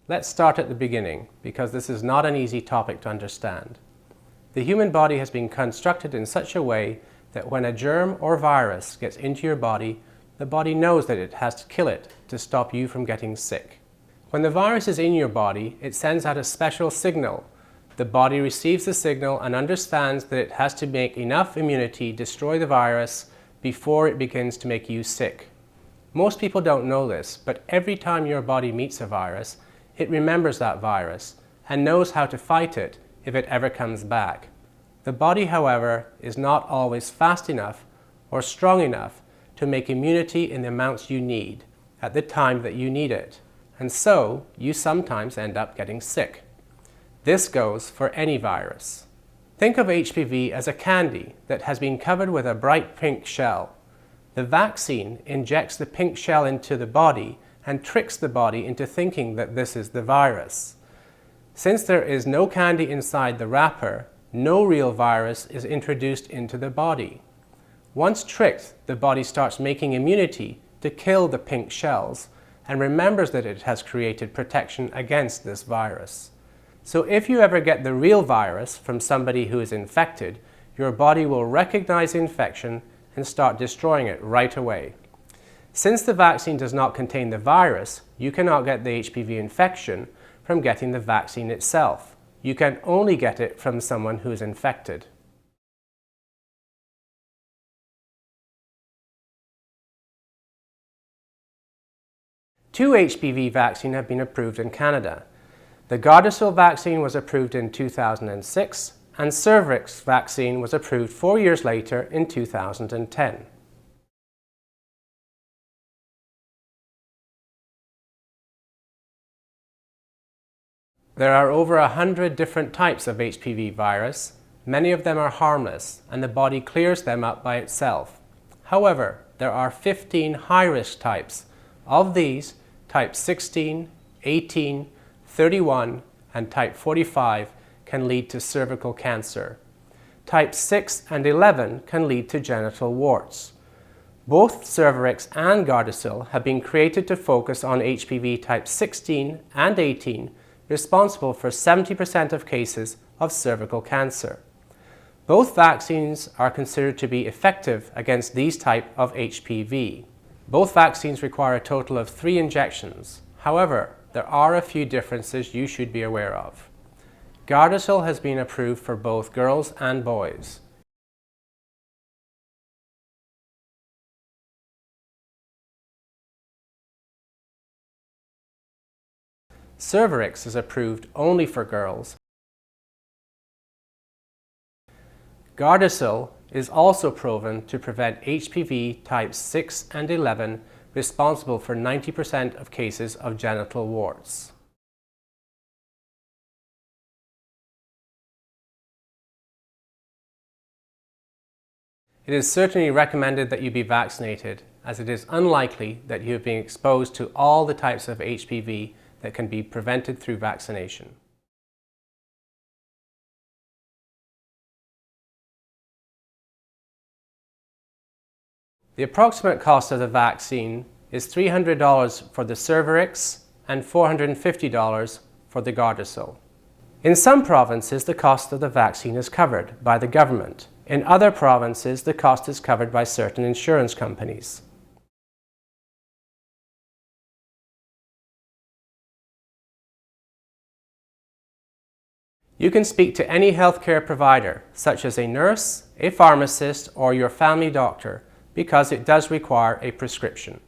Let's start at the beginning, because this is not an easy topic to understand. The human body has been constructed in such a way that when a germ or virus gets into your body, the body knows that it has to kill it to stop you from getting sick. When the virus is in your body, it sends out a special signal. The body receives the signal and understands that it has to make enough immunity to destroy the virus before it begins to make you sick. Most people don't know this, but every time your body meets a virus, it remembers that virus and knows how to fight it if it ever comes back. The body, however, is not always fast enough or strong enough to make immunity in the amounts you need at the time that you need it, and so you sometimes end up getting sick. This goes for any virus. Think of HPV as a candy that has been covered with a bright pink shell. The vaccine injects the pink shell into the body and tricks the body into thinking that this is the virus. Since there is no candy inside the wrapper, no real virus is introduced into the body. Once tricked, the body starts making immunity to kill the pink shells and remembers that it has created protection against this virus. So if you ever get the real virus from somebody who is infected, your body will recognize the infection and start destroying it right away. Since the vaccine does not contain the virus, you cannot get the HPV infection from getting the vaccine itself. You can only get it from someone who is infected. Two HPV vaccines have been approved in Canada. The Gardasil vaccine was approved in 2006, and Cervarix vaccine was approved 4 years later in 2010. There are over 100 different types of HPV virus. Many of them are harmless, and the body clears them up by itself. However, there are 15 high-risk types. Of these, type 16, 18, 31, and type 45 can lead to cervical cancer. Type 6 and 11 can lead to genital warts. Both Cervarix and Gardasil have been created to focus on HPV type 16 and 18, responsible for 70% of cases of cervical cancer. Both vaccines are considered to be effective against these type of HPV. Both vaccines require a total of 3 injections. However, there are a few differences you should be aware of. Gardasil has been approved for both girls and boys. Cervarix is approved only for girls. Gardasil is also proven to prevent HPV types 6 and 11, responsible for 90% of cases of genital warts. It is certainly recommended that you be vaccinated, as it is unlikely that you have been exposed to all the types of HPV that can be prevented through vaccination. The approximate cost of the vaccine is $300 for the Cervarix and $450 for the Gardasil. In some provinces, the cost of the vaccine is covered by the government. In other provinces, the cost is covered by certain insurance companies. You can speak to any healthcare provider, such as a nurse, a pharmacist, or your family doctor, because it does require a prescription.